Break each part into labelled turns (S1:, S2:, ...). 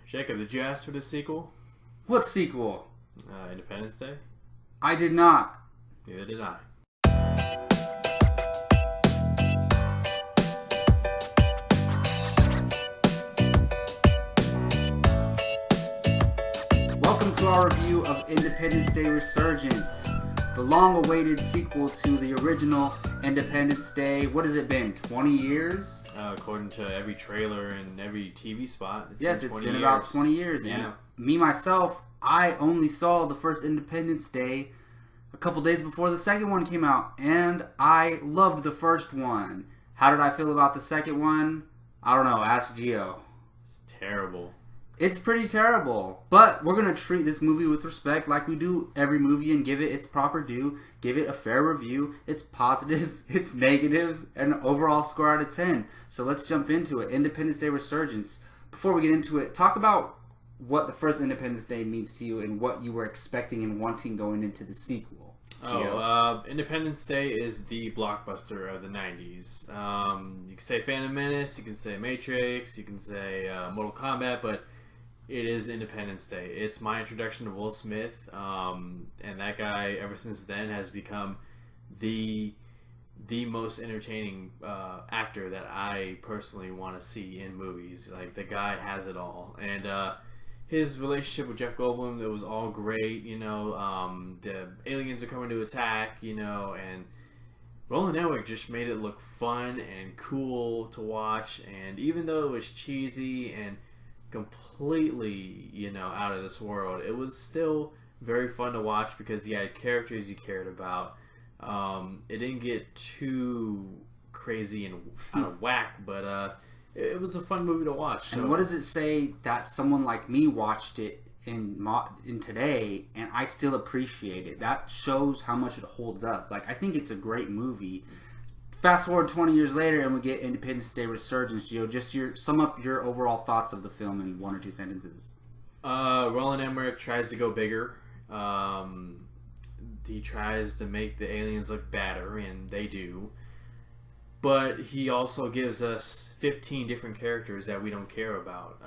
S1: Jacob, did you ask for the sequel?
S2: What sequel?
S1: Independence Day?
S2: I did not.
S1: Neither did I.
S2: Welcome to our review of Independence Day Resurgence, the long-awaited sequel to the original Independence Day. What has it been, 20 years?
S1: According to every trailer and every TV spot,
S2: It's been about 20 years.
S1: Yeah.
S2: And me, myself, I only saw the first Independence Day a couple days before the second one came out, and I loved the first one. How did I feel about the second one? I don't know. Ask Gio.
S1: It's terrible.
S2: It's pretty terrible, but we're going to treat this movie with respect like we do every movie and give it its proper due, give it a fair review, its positives, its negatives, and an overall score out of 10. So let's jump into it. Independence Day Resurgence. Before we get into it, talk about what the first Independence Day means to you and what you were expecting and wanting going into the sequel.
S1: Independence Day is the blockbuster of the 90s. You can say Phantom Menace, you can say Matrix, you can say Mortal Kombat, but it is Independence Day. It's my introduction to Will Smith, and that guy, ever since then, has become the most entertaining actor that I personally want to see in movies. Like, the guy has it all, and his relationship with Jeff Goldblum, it was all great. You know, the aliens are coming to attack. You know, and Roland Emmerich just made it look fun and cool to watch. And even though it was cheesy and completely, out of this world, it was still very fun to watch because he had characters you cared about. It didn't get too crazy and out of whack, but it was a fun movie to watch. So.
S2: And what does it say that someone like me watched it in today and I still appreciate it? That shows how much it holds up. Like, I think it's a great movie. Fast forward 20 years later, and we get Independence Day Resurgence. Gio, just sum up your overall thoughts of the film in one or two sentences.
S1: Roland Emmerich tries to go bigger. He tries to make the aliens look badder, and they do. But he also gives us 15 different characters that we don't care about.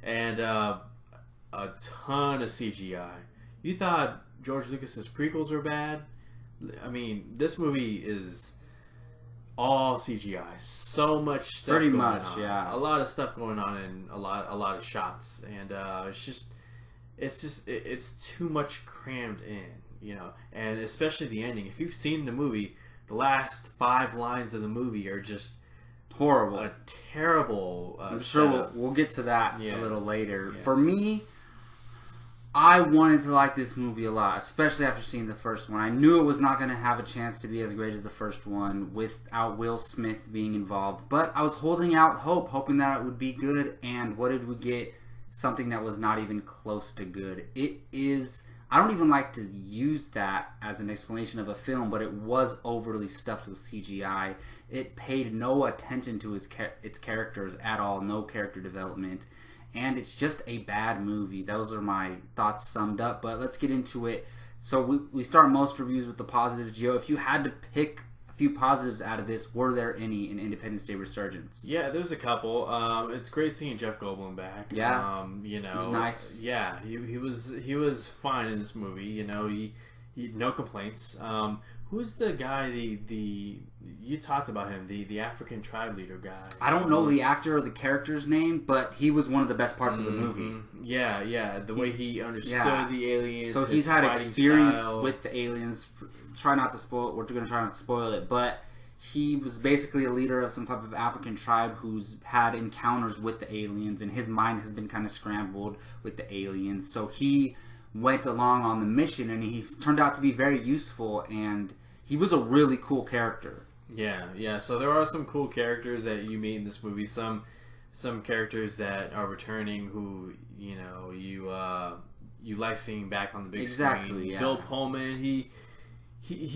S1: And a ton of CGI. You thought George Lucas's prequels were bad? I mean, this movie is all CGI. So much stuff.
S2: Pretty
S1: going
S2: much,
S1: on.
S2: yeah.
S1: A lot of stuff going on in a lot of shots, and it's too much crammed in, And especially the ending. If you've seen the movie, the last 5 lines of the movie are just
S2: horrible,
S1: a terrible.
S2: I'm sure we'll get to that a little later.
S1: Yeah.
S2: For me, I wanted to like this movie a lot, especially after seeing the first one. I knew it was not going to have a chance to be as great as the first one without Will Smith being involved. But I was holding out hope, hoping that it would be good. And what did we get? Something that was not even close to good. It is... I don't even like to use that as an explanation of a film, but it was overly stuffed with CGI. It paid no attention to its characters at all, no character development. And it's just a bad movie. Those are my thoughts summed up, but let's get into it. So we start most reviews with the positives. Gio, if you had to pick a few positives out of this, were there any in Independence Day Resurgence?
S1: Yeah, there's a couple. It's great seeing Jeff Goldblum back.
S2: Yeah, he's nice.
S1: Yeah, he was fine in this movie. He no complaints. Who's the guy? You talked about him, the African tribe leader guy.
S2: I don't know the actor or the character's name, but he was one of the best parts of the movie.
S1: Yeah. The way he understood the aliens.
S2: So he's had experience with the aliens. Try not to spoil it. We're going to try not to spoil it, but he was basically a leader of some type of African tribe who's had encounters with the aliens, and his mind has been kind of scrambled with the aliens. So he went along on the mission, and he turned out to be very useful, and he was a really cool character.
S1: Yeah. So there are some cool characters that you meet in this movie. Some characters that are returning who you like seeing back on the big screen.
S2: Yeah.
S1: Bill Pullman, he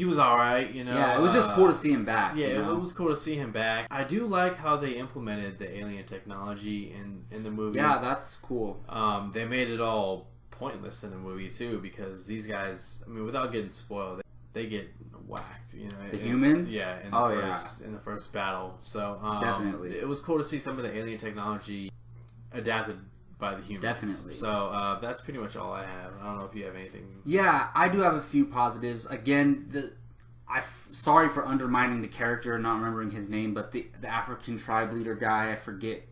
S1: was all right.
S2: Yeah, it was just cool to see him back.
S1: Yeah, it was cool to see him back. I do like how they implemented the alien technology in the movie.
S2: Yeah, that's cool.
S1: They made it all pointless in the movie too, because these guys, I mean, without getting spoiled, they get whacked,
S2: the humans.
S1: Yeah, in the first battle. So
S2: definitely,
S1: it was cool to see some of the alien technology adapted by the humans.
S2: Definitely.
S1: So that's pretty much all I have. I don't know if you have anything.
S2: Yeah, I do have a few positives. Again, sorry for undermining the character and not remembering his name, but the African tribe leader guy, I forget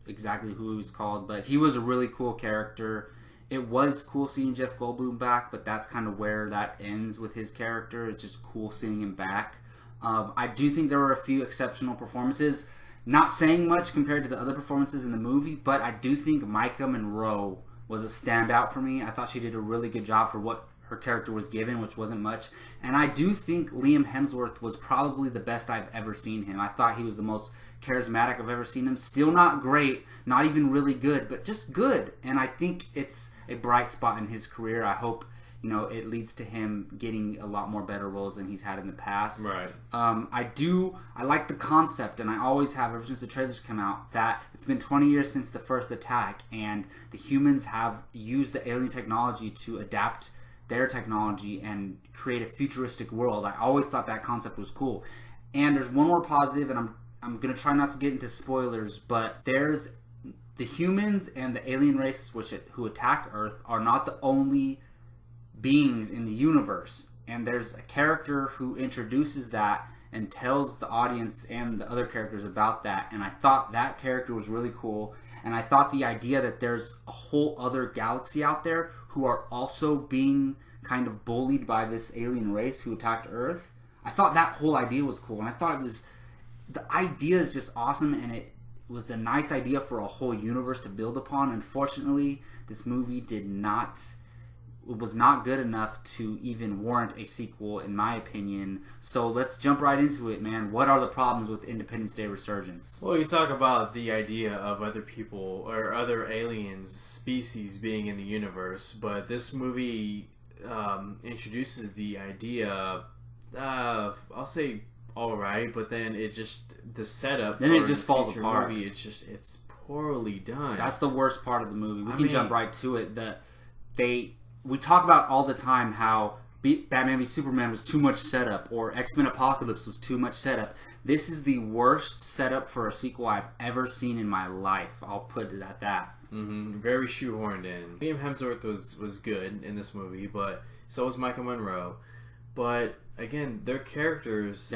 S2: exactly who he was called, but he was a really cool character. It was cool seeing Jeff Goldblum back, but that's kind of where that ends with his character. It's just cool seeing him back. I do think there were a few exceptional performances. Not saying much compared to the other performances in the movie, but I do think Micah Monroe was a standout for me. I thought she did a really good job for what her character was given, which wasn't much. And I do think Liam Hemsworth was probably the best I've ever seen him. I thought he was the most charismatic I've ever seen him. Still not great, not even really good, but just good. And I think it's a bright spot in his career. I hope, it leads to him getting a lot more better roles than he's had in the past.
S1: Right.
S2: I like the concept, and I always have, ever since the trailers come out, that it's been 20 years since the first attack, and the humans have used the alien technology to adapt their technology and create a futuristic world. I always thought that concept was cool. And there's one more positive, and I'm going to try not to get into spoilers, but there's the humans and the alien race who attack Earth are not the only beings in the universe. And there's a character who introduces that and tells the audience and the other characters about that. And I thought that character was really cool. And I thought the idea that there's a whole other galaxy out there who are also being kind of bullied by this alien race who attacked Earth, I thought that whole idea was cool. And I thought the idea is just awesome, and it was a nice idea for a whole universe to build upon. Unfortunately, this movie was not good enough to even warrant a sequel, in my opinion. So let's jump right into it, man. What are the problems with Independence Day Resurgence?
S1: Well, you talk about the idea of other people or other aliens, species being in the universe, but this movie introduces the idea, I'll say alright, but then the setup
S2: then it just falls apart.
S1: Movie, it's poorly done.
S2: That's the worst part of the movie. We can jump right to it. We talk about all the time how Batman v Superman was too much setup, or X-Men Apocalypse was too much setup. This is the worst setup for a sequel I've ever seen in my life. I'll put it at that.
S1: Mm-hmm. Very shoehorned in. Liam Hemsworth was good in this movie, but so was Micah Monroe. But again, their characters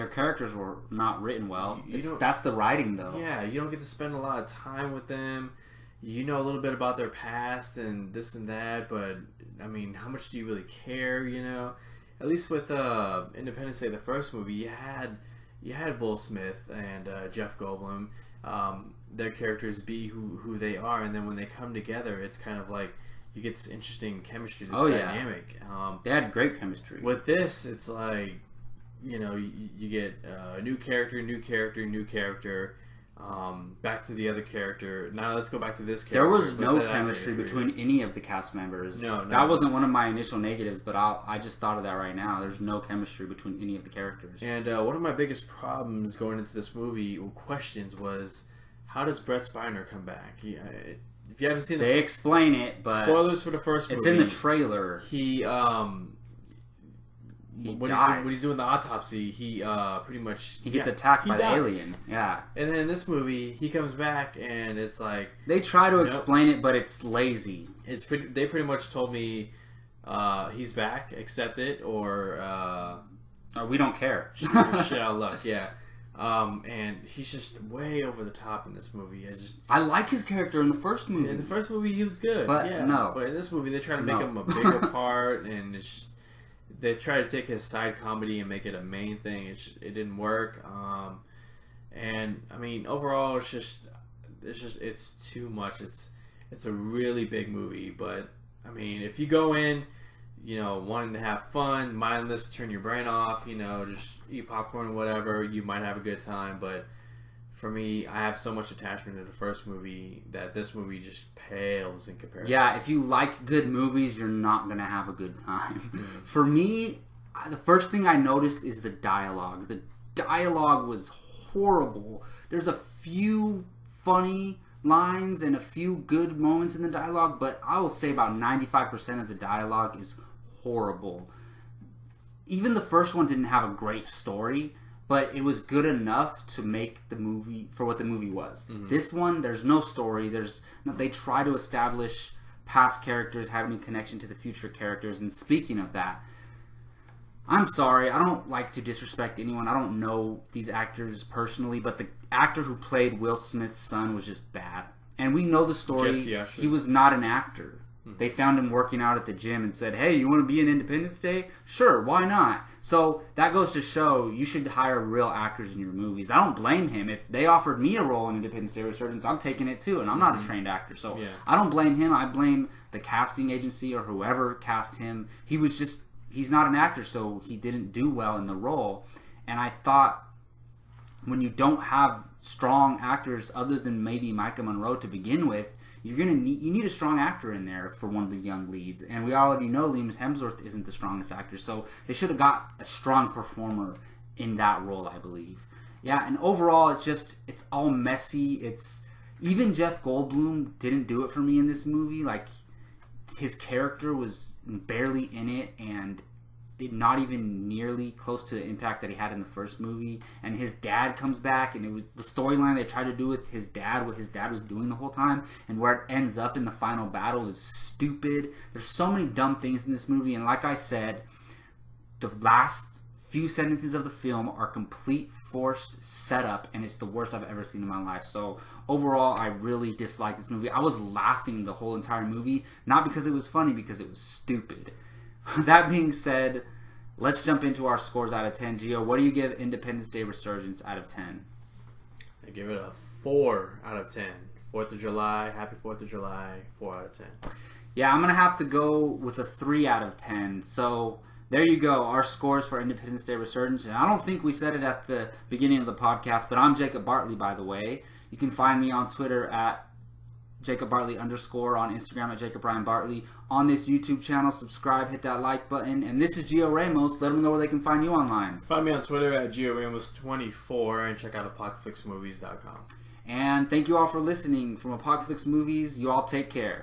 S2: were not written well. That's the writing, though.
S1: Yeah, you don't get to spend a lot of time with them. You know a little bit about their past and this and that, but I mean, how much do you really care? At least with Independence Day, the first movie, you had Will Smith and Jeff Goldblum. Their characters be who they are, and then when they come together, it's kind of like you get this interesting chemistry, this dynamic.
S2: They had great chemistry.
S1: With this, it's like you get new character. Back to the other character. Now let's go back to this character.
S2: There was no chemistry between any of the cast members.
S1: No.
S2: That wasn't one of my initial negatives, but I just thought of that right now. There's no chemistry between any of the characters.
S1: And one of my biggest problems going into this movie, or questions, was how does Brett Spiner come back? If you haven't seen
S2: they explain it, but
S1: spoilers for the first movie.
S2: It's in the trailer.
S1: When he's doing the autopsy, he pretty much
S2: gets attacked by the alien. Yeah.
S1: And then in this movie, he comes back, and it's like
S2: they try to explain it, but it's lazy.
S1: They pretty much told me he's back, accept it, or
S2: we don't care.
S1: Shit out of luck. Yeah. And he's just way over the top in this movie.
S2: I like his character in the first movie.
S1: In the first movie, he was good,
S2: but
S1: But in this movie, they try to make him a bigger part, and it's just. They tried to take his side comedy and make it a main thing. It didn't work. And I mean, overall, it's too much. It's a really big movie. But I mean, if you go in, wanting to have fun, mindless, turn your brain off, just eat popcorn or whatever, you might have a good time. But for me, I have so much attachment to the first movie that this movie just pales in comparison.
S2: Yeah, if you like good movies, you're not going to have a good time. Mm-hmm. For me, the first thing I noticed is the dialogue. The dialogue was horrible. There's a few funny lines and a few good moments in the dialogue, but I will say about 95% of the dialogue is horrible. Even the first one didn't have a great story, but it was good enough to make the movie for what the movie was. This one, there's no story. They try to establish past characters having a connection to the future characters. And speaking of that, I'm sorry, I don't like to disrespect anyone. I don't know these actors personally, but the actor who played Will Smith's son was just bad. And we know the story. He was not an actor. They found him working out at the gym and said, hey, you want to be in Independence Day? Sure, why not? So that goes to show you should hire real actors in your movies. I don't blame him. If they offered me a role in Independence Day Resurgence, I'm taking it too, and I'm not a trained actor. So I don't blame him. I blame the casting agency or whoever cast him. He's not an actor, so he didn't do well in the role. And I thought when you don't have strong actors other than maybe Micah Monroe to begin with, you need a strong actor in there for one of the young leads. And we already know Liam Hemsworth isn't the strongest actor, so they should have got a strong performer in that role, I believe. Yeah, and overall, it's all messy. Even Jeff Goldblum didn't do it for me in this movie. Like, his character was barely in it, and not even nearly close to the impact that he had in the first movie. And his dad comes back, and it was the storyline they tried to do with his dad, what his dad was doing the whole time, and where it ends up in the final battle is stupid. There's so many dumb things in this movie, and like I said, the last few sentences of the film are complete forced setup, and it's the worst I've ever seen in my life. So overall, I really dislike this movie. I was laughing the whole entire movie, not because it was funny, because it was stupid. That being said, let's jump into our scores out of 10. Gio, what do you give Independence Day Resurgence out of 10?
S1: I give it a 4 out of 10. 4th of July, happy 4th of July, 4 out of 10.
S2: Yeah, I'm going to have to go with a 3 out of 10. So there you go, our scores for Independence Day Resurgence. And I don't think we said it at the beginning of the podcast, but I'm Jacob Bartley, by the way. You can find me on Twitter at Jacob Bartley _, on Instagram at Jacob Ryan Bartley. On this YouTube channel, subscribe, hit that like button. And this is Gio Ramos. Let them know where they can find you online.
S1: Find me on Twitter at GioRamos24 and check out apocalypsemovies.com.
S2: And thank you all for listening. From Apocalypse Movies, you all take care.